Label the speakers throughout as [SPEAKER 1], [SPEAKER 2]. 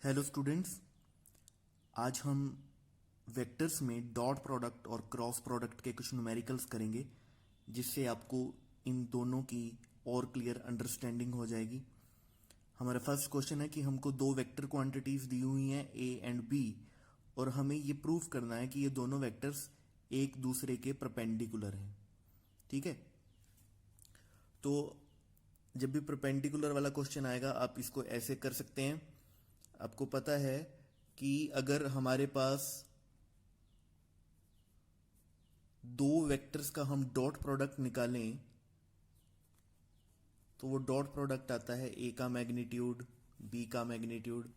[SPEAKER 1] Hello students, आज हम vectors में डॉट प्रोडक्ट और क्रॉस प्रोडक्ट के कुछ न्यूमेरिकल्स करेंगे, जिससे आपको इन दोनों की और क्लियर अंडरस्टैंडिंग हो जाएगी। हमारा फर्स्ट क्वेश्चन है कि हमको दो वेक्टर क्वांटिटीज दी हुई हैं ए एंड बी, और हमें ये प्रूव करना है कि ये दोनों वेक्टर्स एक दूसरे के परपेंडिकुलर हैं। ठीक है, तो जब भी परपेंडिकुलर वाला क्वेश्चन आएगा आप इसको ऐसे कर सकते हैं। आपको पता है कि अगर हमारे पास दो वेक्टर्स का हम डॉट प्रोडक्ट निकालें तो वो डॉट प्रोडक्ट आता है ए का मैग्नीट्यूड, बी का magnitude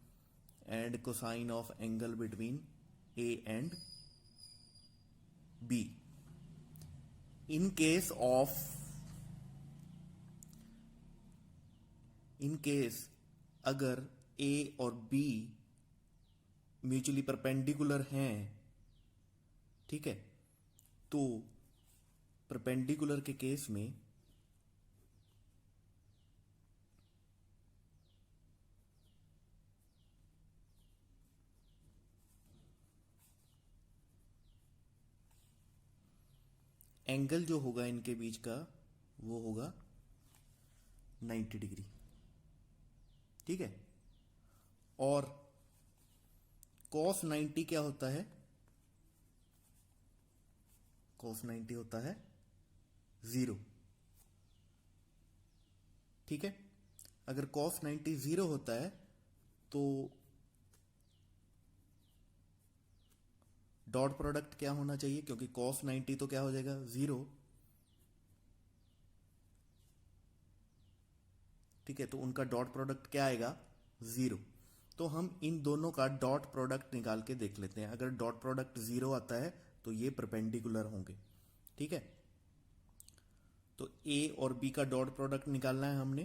[SPEAKER 1] and cosine of angle between A and B. In case अगर ए और बी म्यूचुअली परपेंडिकुलर हैं, ठीक है, तो परपेंडिकुलर के केस में एंगल जो होगा इनके बीच का वो होगा 90 डिग्री। ठीक है, और cos 90 क्या होता है? cos 90 होता है 0। ठीक है, अगर cos 90 0 होता है तो डॉट प्रोडक्ट क्या होना चाहिए, क्योंकि cos 90 तो क्या हो जाएगा 0। ठीक है, तो उनका डॉट प्रोडक्ट क्या आएगा 0। तो हम इन दोनों का डॉट प्रोडक्ट निकाल के देख लेते हैं। अगर डॉट प्रोडक्ट 0 आता है तो ये परपेंडिकुलर होंगे। ठीक है, तो ए और बी का डॉट प्रोडक्ट निकालना है हमने।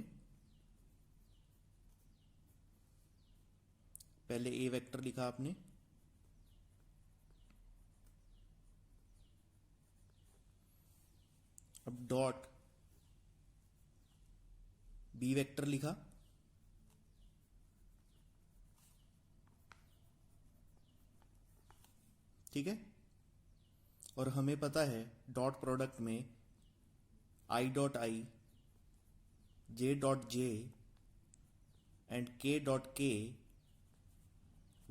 [SPEAKER 1] पहले ए वेक्टर लिखा आपने, अब डॉट बी वेक्टर लिखा, ठीक है, और हमें पता है डॉट प्रोडक्ट में I dot I, J dot J and के डॉट के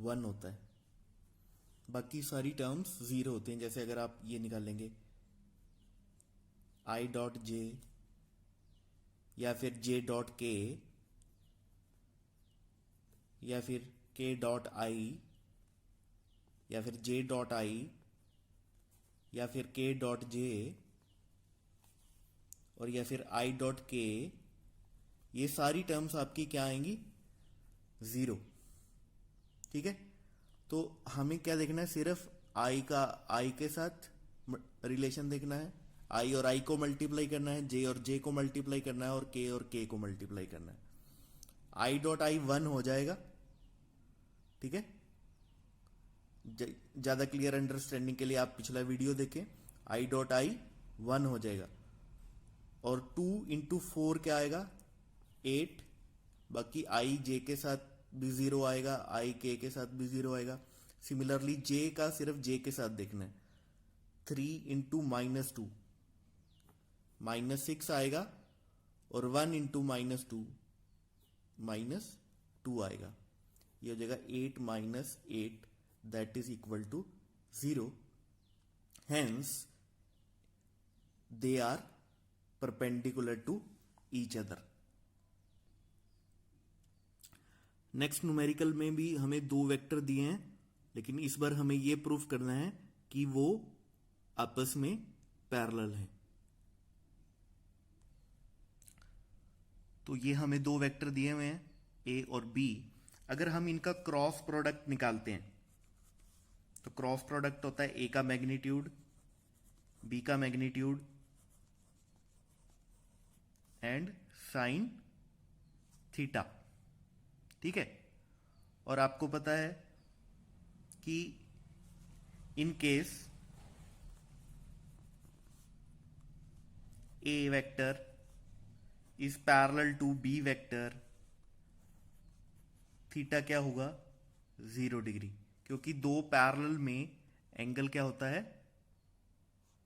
[SPEAKER 1] 1 होता है। बाकी सारी टर्म्स 0 होते हैं। जैसे अगर आप ये निकालेंगे आई डॉट जे या फिर जे डॉट के या फिर के डॉट आई या फिर जे डॉट आई या फिर के डॉट जे और या फिर आई डॉट के, ये सारी टर्म्स आपकी क्या आएंगी 0। ठीक है, तो हमें क्या देखना है, सिर्फ आई के साथ रिलेशन देखना है। आई और आई को मल्टीप्लाई करना है, जे और जे को मल्टीप्लाई करना है, और के को मल्टीप्लाई करना है। आई डॉट आई 1 हो जाएगा। ठीक है, ज्यादा क्लियर अंडरस्टैंडिंग के लिए आप पिछला वीडियो देखें। आई डॉट आई 1 हो जाएगा, और 2 इंटू 4 क्या आएगा 8। बाकी आई जे के साथ भी 0 आएगा, आई के साथ भी 0 आएगा। सिमिलरली जे का सिर्फ जे के साथ देखना है। 3 इंटू -2 -6 आएगा, और 1 इंटू -2 -2 आएगा। ये हो जाएगा 8 minus 8, that is equal to 0। Hence they are perpendicular to each other. Next numerical में भी हमें दो वेक्टर दिए हैं, लेकिन इस बार हमें यह प्रूफ करना है कि वो आपस में पैरेलल हैं। तो ये हमें दो वेक्टर दिए हुए हैं ए और बी। अगर हम इनका क्रॉस प्रोडक्ट निकालते हैं तो क्रॉस प्रोडक्ट होता है ए का मैग्नीट्यूड, बी का मैग्नीट्यूड एंड साइन थीटा। ठीक है, और आपको पता है कि in case A vector is parallel to B vector, theta क्या होगा 0 डिग्री, क्योंकि दो पैरेलल में एंगल क्या होता है,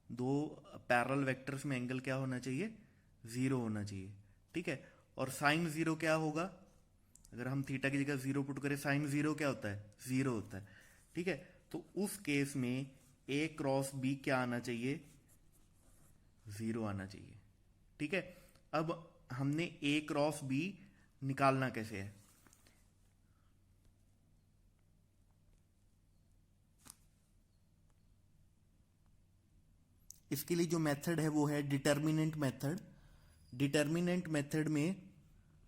[SPEAKER 1] दो पैरेलल वेक्टर्स में एंगल क्या होना चाहिए, 0 होना चाहिए। ठीक है, और साइन 0 क्या होगा, अगर हम थीटा की जगह 0 पुट करें, साइन 0 क्या होता है, 0 होता है। ठीक है, तो उस केस में ए क्रॉस बी क्या आना चाहिए, 0 आना चाहिए। ठीक है, अब हमने ए क्रॉस बी निकालना कैसे है, इसके लिए जो मेथड है वो है डिटर्मिनेंट मेथड। डिटर्मिनेंट मेथड में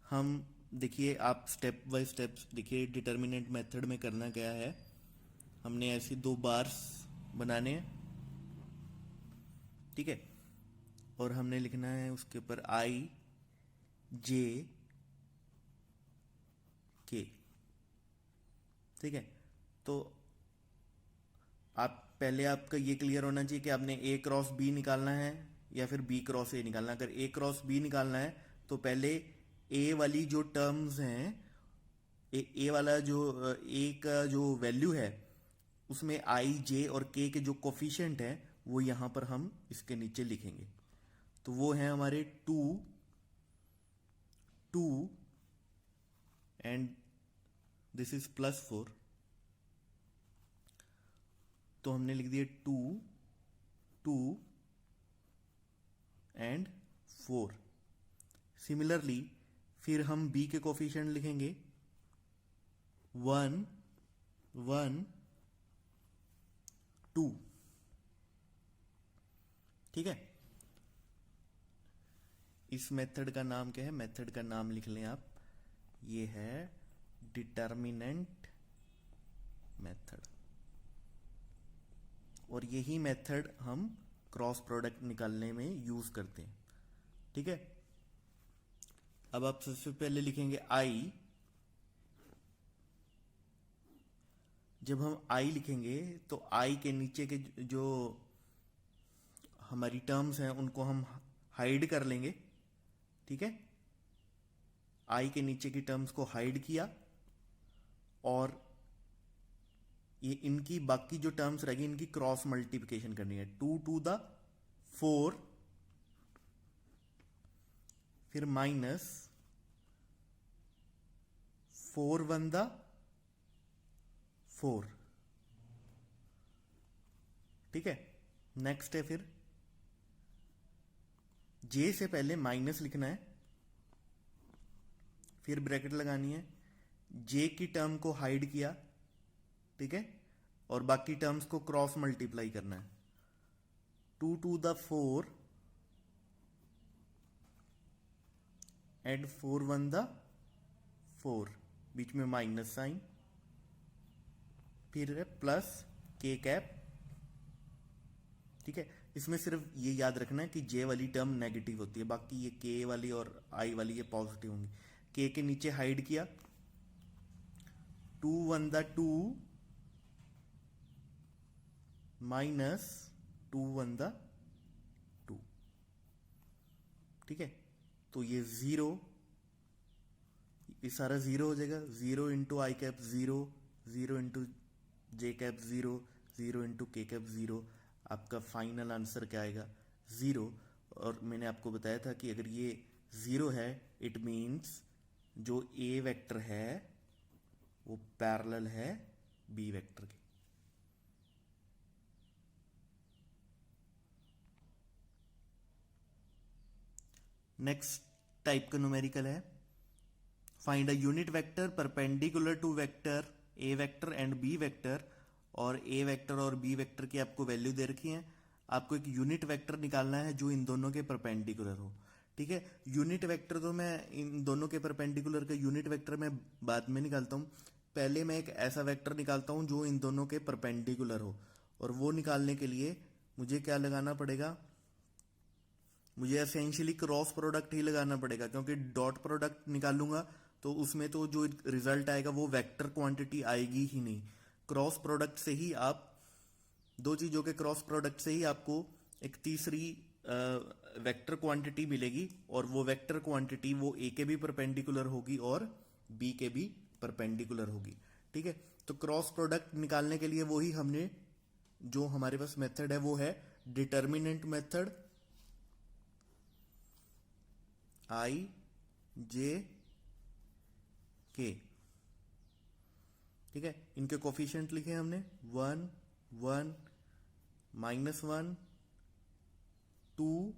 [SPEAKER 1] हम, देखिए आप स्टेप बाय स्टेप देखिए, डिटर्मिनेंट मेथड में करना क्या है, हमने ऐसी दो बार्स बनाने हैं। ठीक है, और हमने लिखना है उसके ऊपर आई जे के। ठीक है, तो आप पहले, आपका ये क्लियर होना चाहिए कि आपने ए क्रॉस बी निकालना है या फिर बी क्रॉस ए निकालना है। अगर ए क्रॉस बी निकालना है तो पहले ए वाली जो टर्म्स हैं, ए वाला जो ए का जो वैल्यू है उसमें आई जे और के जो कोफिशिएंट है वो यहां पर हम इसके नीचे लिखेंगे। तो वो है हमारे 2 2 एंड दिस इज +4। तो हमने लिख दिया 2 2 एंड 4। सिमिलरली फिर हम b के कोफिशिएंट लिखेंगे 1 1 2। ठीक है, इस मेथड का नाम क्या है, मेथड का नाम लिख लें आप, ये है डिटर्मिनेंट मेथड। और यही मेथड हम क्रॉस प्रोडक्ट निकालने में यूज करते हैं। ठीक है, अब आप सबसे पहले लिखेंगे आई। जब हम आई लिखेंगे तो आई के नीचे के जो हमारी टर्म्स हैं उनको हम हाइड कर लेंगे। ठीक है, आई के नीचे की टर्म्स को हाइड किया, और ये इनकी बाकी जो टर्म्स रहेगी इनकी क्रॉस मल्टीप्लिकेशन करनी है। 2 टू द 4, फिर माइनस 4 1 द 4। ठीक है, नेक्स्ट है फिर जे से पहले माइनस लिखना है, फिर ब्रैकेट लगानी है, जे की टर्म को हाइड किया। ठीक है, और बाकी टर्म्स को क्रॉस मल्टीप्लाई करना है। 2 टू द 4 एंड 4 1 द 4, बीच में माइनस साइन, फिर है प्लस के कैप। ठीक है, इसमें सिर्फ ये याद रखना है कि जे वाली टर्म नेगेटिव होती है, बाकी ये के वाली और आई वाली ये पॉजिटिव होंगी। के नीचे हाइड किया, 2 1 द 2 माइनस 2 1 द 2। ठीक है, तो ये 0, ये सारा 0 हो जाएगा। 0 इंटू आई कैप 0, 0 इंटू जे कैप 0, 0 इंटू के कैप 0। आपका फाइनल आंसर क्या आएगा, 0। और मैंने आपको बताया था कि अगर ये 0 है इट मीन्स जो ए वेक्टर है वो पैरेलल है बी वेक्टर के। नेक्स्ट टाइप का न्यूमेरिकल है, find a unit vector perpendicular to vector A vector and B vector. और ए वेक्टर और बी वेक्टर की आपको वैल्यू दे रखी है, आपको एक यूनिट वेक्टर निकालना है जो इन दोनों के परपेंडिकुलर हो। ठीक है, यूनिट वेक्टर तो मैं इन दोनों के परपेंडिकुलर का यूनिट वेक्टर मैं बाद में निकालता हूं, पहले मैं एक ऐसा वेक्टर निकालता हूं जो इन दोनों के परपेंडिकुलर हो। और वो निकालने के लिए मुझे क्या लगाना पड़ेगा, मुझे एसेंशियली क्रॉस प्रोडक्ट ही लगाना पड़ेगा, क्योंकि डॉट प्रोडक्ट निकालूंगा तो उसमें तो जो रिजल्ट आएगा वो वेक्टर क्वांटिटी आएगी ही नहीं। क्रॉस प्रोडक्ट से ही आप, दो चीजों के क्रॉस प्रोडक्ट से ही आपको एक तीसरी वेक्टर क्वांटिटी मिलेगी, और वो वेक्टर क्वांटिटी वो ए के भी परपेंडिकुलर होगी और बी के भी परपेंडिकुलर होगी। ठीक है। तो क्रॉस प्रोडक्ट निकालने के लिए वही हमने जो हमारे पास मेथड है वो है डिटर्मिनेंट मेथड, आई जे के। ठीक है, इनके कोफिशिएंट लिखे हमने 1 1 -1 2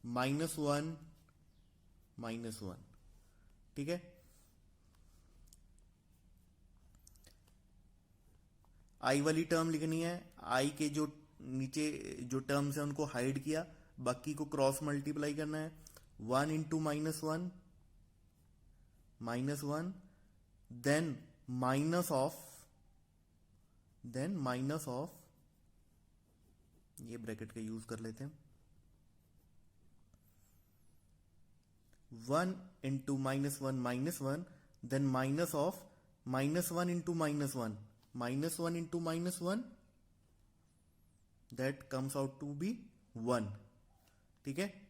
[SPEAKER 1] -1 -1। ठीक है, आई वाली टर्म लिखनी है, आई के जो नीचे जो टर्म्स है उनको हाइड किया, बाकी को क्रॉस मल्टीप्लाई करना है। 1 इंटू -1 -1, देन माइनस ऑफ, ये ब्रैकेट का यूज कर लेते हैं, 1 into -1 -1, then minus of -1 into -1 -1 into -1, that comes out to be 1। ठीक है,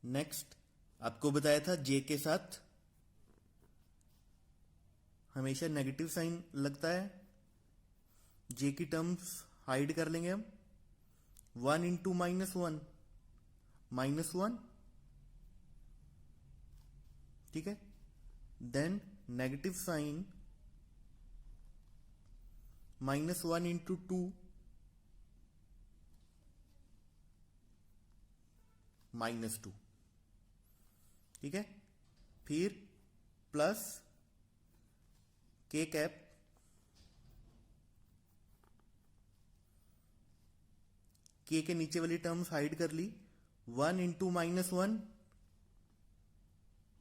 [SPEAKER 1] नेक्स्ट आपको बताया था जे के साथ हमेशा नेगेटिव साइन लगता है, जे की टर्म्स हाइड कर लेंगे हम। 1 इंटू -1 -1, ठीक है, देन नेगेटिव साइन -1 इंटू 2 -2। ठीक है, फिर प्लस के कैप, के नीचे वाली टर्म्स हाइड कर ली। 1 into -1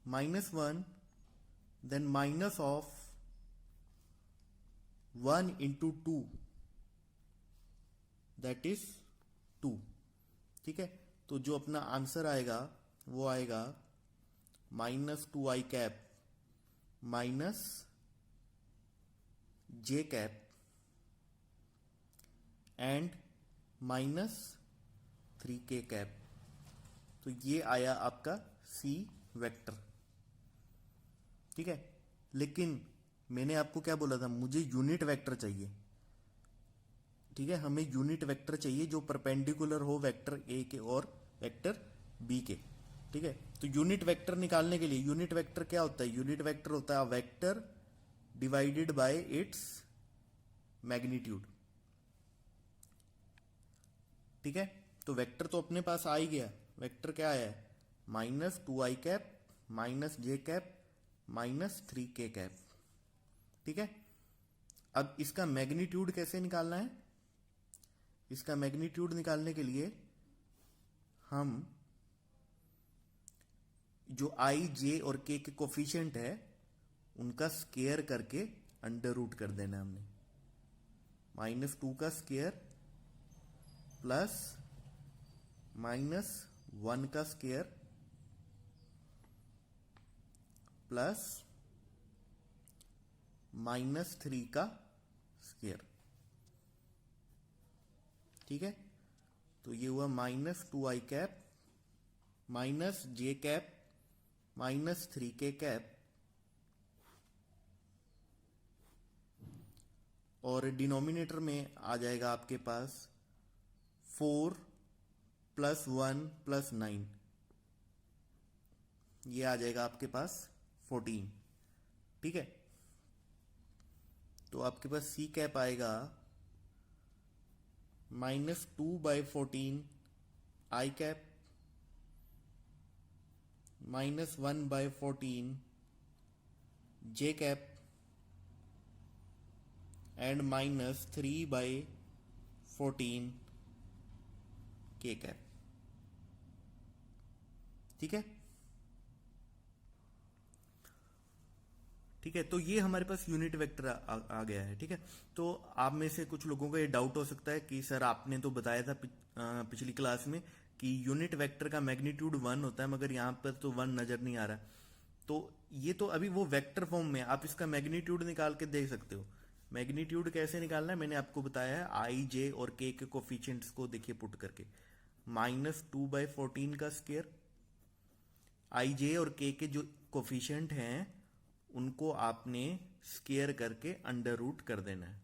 [SPEAKER 1] -1, then minus of 1 into 2, that is 2। ठीक है, तो जो अपना आंसर आएगा वो आएगा -2i cap minus J cap and -3k cap. तो ये आया आपका सी वेक्टर। ठीक है, लेकिन मैंने आपको क्या बोला था, मुझे यूनिट वेक्टर चाहिए। ठीक है, हमें यूनिट वेक्टर चाहिए जो परपेंडिकुलर हो वेक्टर ए के और वेक्टर बी के। ठीक है, तो यूनिट वेक्टर निकालने के लिए, यूनिट वेक्टर क्या होता है, यूनिट वेक्टर होता है vector divided by its magnitude. ठीक है, तो वेक्टर तो अपने पास आ ही गया, वेक्टर क्या आया है, -2i कैप माइनस जे कैप -3k कैप। ठीक है, अब इसका मैग्नीट्यूड कैसे निकालना है, इसका मैग्नीट्यूड निकालने के लिए हम जो आई जे और के कोफिशिएंट है उनका स्केयर करके अंडर रूट कर देना हमने। -2 का स्केयर प्लस -1 का स्केयर प्लस -3 का स्केयर। ठीक है, तो ये हुआ -2i कैप माइनस जे कैप -3k कैप, और डिनोमिनेटर में आ जाएगा आपके पास 4 + 1 + 9, ये आ जाएगा आपके पास 14। ठीक है, तो आपके पास सी कैप आएगा -2/14 आई कैप -1/14 जे कैप एंड -3/14 के कैप। ठीक है, ठीक है, तो ये हमारे पास यूनिट वेक्टर आ गया है। ठीक है, तो आप में से कुछ लोगों को ये डाउट हो सकता है कि सर आपने तो बताया था पिछली क्लास में कि यूनिट वेक्टर का मैग्नीट्यूड 1 होता है, मगर यहाँ पर तो 1 नजर नहीं आ रहा। तो ये तो अभी वो वेक्टर फॉर्म में, आप इसका मैग्नीट्यूड निकाल के देख सकते हो। मैग्नीट्यूड कैसे निकालना है मैंने आपको बताया है, आई जे और के कोफिशिएंट्स को देखिए पुट करके, -2/14 का स्केयर, आई जे और के जो कोफिशिएंट हैं उनको आपने स्क्वायर करके अंडर रूट कर देना है।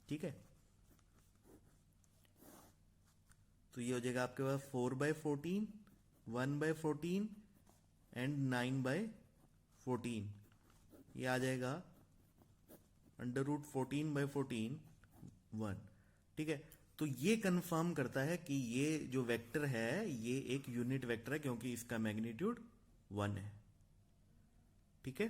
[SPEAKER 1] ठीक है, तो ये हो जाएगा आपके पास 4/14, 1/14 एंड 9/14। ये आ जाएगा अंडर रूट 14/14 1। ठीक है, तो ये कंफर्म करता है कि ये जो वेक्टर है ये एक यूनिट वेक्टर है क्योंकि इसका मैग्नीट्यूड 1 है। ठीक है,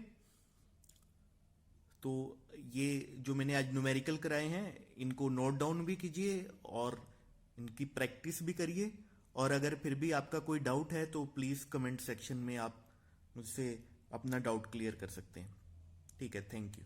[SPEAKER 1] तो ये जो मैंने आज न्यूमेरिकल कराए हैं इनको नोट डाउन भी कीजिए और इनकी प्रैक्टिस भी करिए। और अगर फिर भी आपका कोई डाउट है तो प्लीज़ कमेंट सेक्शन में आप मुझसे अपना डाउट क्लियर कर सकते हैं। ठीक है, थैंक यू।